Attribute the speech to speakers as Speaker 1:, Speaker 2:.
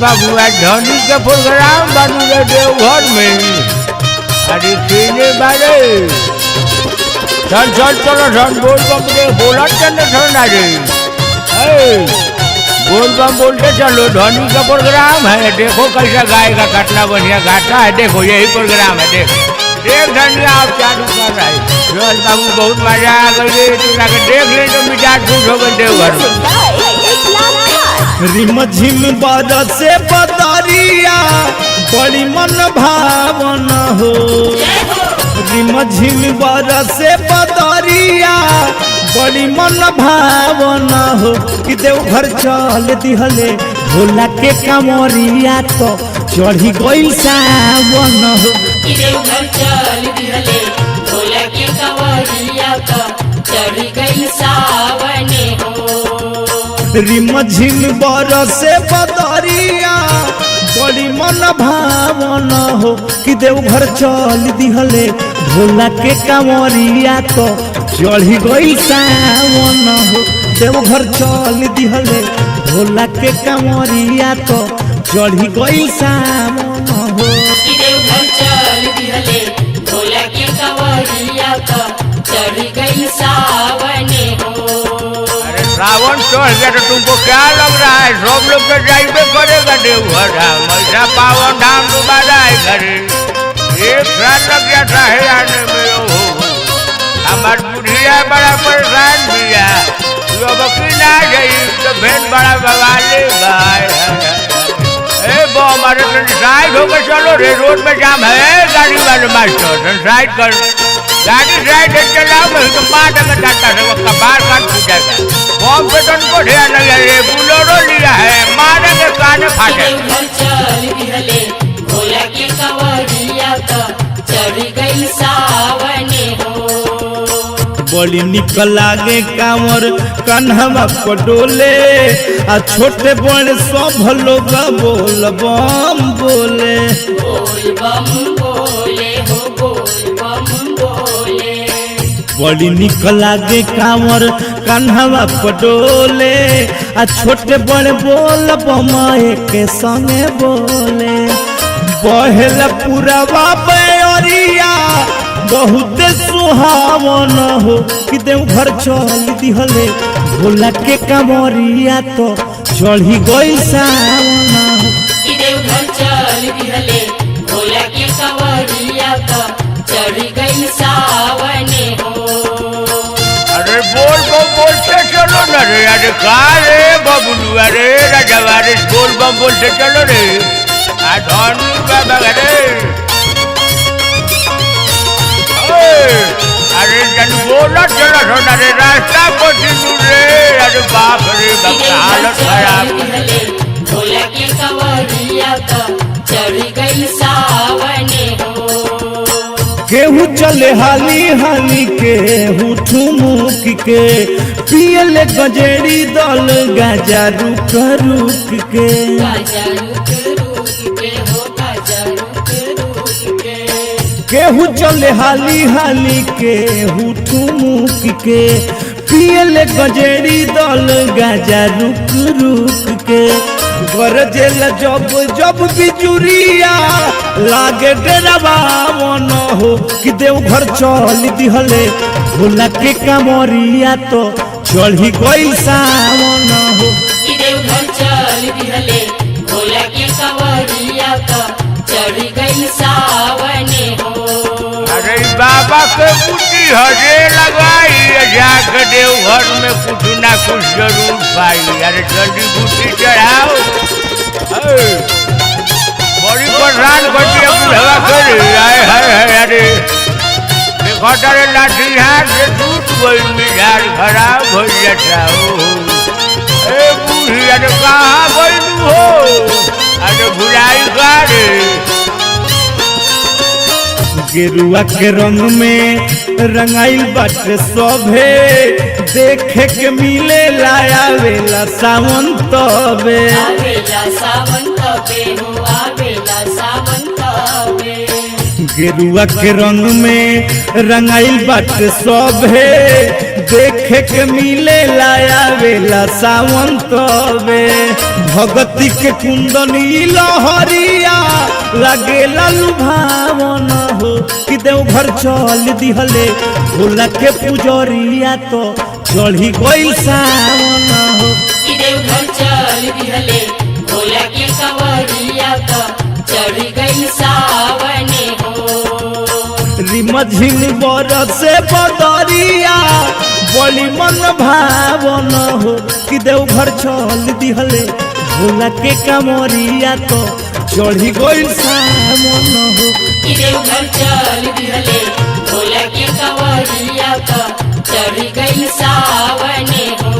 Speaker 1: बाबू आज धनी के प्रोग्राम बनू रे देवघर में। अरे सीने बारे चल चल चलो धन बोल बम रे बोला चलने धन अरे बोल बम बोलते चलो धनी का प्रोग्राम है। देखो कैसा गाएगा कितना बढ़िया गाता है। देखो यही प्रोग्राम है। देख धनिया आप क्या कर रहा है। रोज बाबू बहुत मजा आ गई। देख ले तो मिजाज खुश हो गए देवघर में।
Speaker 2: रिम झिम बरसे बदरिया बड़ी मन भावन हो। रिम झिम बरसे बदरिया बड़ी मन भावन हो कि देवघर चल दिहले भोला के कमरिया तो चढ़ी गई सावन हो।
Speaker 3: देवघर चल दिहले भोला के कमरिया तो चढ़ी गई सावन हो।
Speaker 2: रिम झिम बरसे बदरिया बड़ी मन भावन हो कि देवघर चल दिहले भोला के कमरिया तो चढ़ी गई सावन हो। देवघर चल दिहले भोला के कमरिया तो चढ़ी गई सावन हो।
Speaker 3: देवघर चल दिहले भोला के कमरिया तो चढ़ी गई सावन हो।
Speaker 1: रावण चढ़ गया तो तुमको क्या लग रहा है। सब लोग तो जाइबे करेगा देवघर धाम। ऐसा पावन धाम दोबारा है घरे। एक साल लग जाता है आने में। हमार बुढ़िया बड़ा परेशान भैया की ना जाई तो भेंट बड़ा बवाले वो हमारे साइड होकर चलो रे। रोड में जाम है गाड़ी वाले मास्टर साइड कर गाड़ी साइड चलाओ नहीं तो मार अगर जाता है वो कबाड़ काट फूट जाएगा। बम पे तो उनको ध्यान नहीं है। बुलेरो लिया है मारेंगे काने फाटे।
Speaker 3: चल दिहले भोला के कमरिया तो चढ़ी गई सावन हो।
Speaker 2: बड़ी निक लागे कांवर कन्हवा पटोले आ छोटे बड़े सब लोग बोल बम बोले।
Speaker 3: बोल बम बोले हो बोल बम बोले।
Speaker 2: बड़ी निक लागे कांवर कन्हवा पटोले आ छोटे बड़े बोल बम के संगे बोले। बहेल पूरा बाबरिया बहुत सुहावन हो कि देवघर चल दिहले भोला के कमरिया तो चढ़ी गई सावन हो।
Speaker 3: देवघर चल दिहले भोला के कमरिया तो चढ़ी गई सावन हो।
Speaker 1: अरे बोल बम बोलते चलो न रे। अरे का रे बबलू अरे राजवारिस बोल बम बोलते चलो रे। धनी बाबा रे अरे जन बोला चलो सोना रे रास्ता कोठी रे। अरे बाप रे बाप हालत खराब।
Speaker 3: भोला के कमरिया तो चढ़ी गई सावन हो।
Speaker 2: केहू चले हाली हाली केहू ठुमुक के पियले गजेरी दल गाजा रुक रुक के। केहू चले हाली हाली केहू ठुमुक के पियले गजेरी दल गाजा रुक रुक के। गरजेल जब जब बिजुरिया लागे डेरावा मन हो कि देवघर चल दिहले भोला के कमरिया तो चढ़ी गई सावन हो।
Speaker 3: देवघर चल दिहले भोला के कमरिया तो चढ़ी गई सावन हो।
Speaker 1: अरे बाबा के बूटी हजे लगाई जाकर देवघर में कुछ ना कुछ जरूर पाई। अरे जल्दी बूटी चढ़ाओ। बड़ी परेशान करती बुढ़वा करे आए है। अरे देखो तेरे लाठी हाथ से टूट गई मिजाज खराब हो जाता हो। बूढ़ी अरे कहाँ गई हो। अरे भुलाई का रे।
Speaker 2: गेरुआ के रंग में रंगाइल बाटे सभे देखे के मिले लाया वेला सावन तबे।
Speaker 3: आवेला सावन तबे हो आवेला सावन तबे।
Speaker 2: गेरुआ के रंग में रंगाइल बाटे सभे देखे के मिले लाया वेला सावन तबे भगती के कुंदनी लहरिया लगेला लुभावन हो कि देवघर चल दिहले भोला के पुजरिया तो चढ़ी गई सावन हो
Speaker 3: कि देवघर चल दिहले भोला के कंवरिया तो चढ़ी गई सावन हो
Speaker 2: रिमझिम बरसे बदरिया बड़ी मन भावन हो कि देवघर चल दिहले भोला के कमरिया तो चढ़ी गई सावन हो
Speaker 3: कि देवघर चल दिहले भोला के कंवरिया तो चढ़ी गई सावन हो।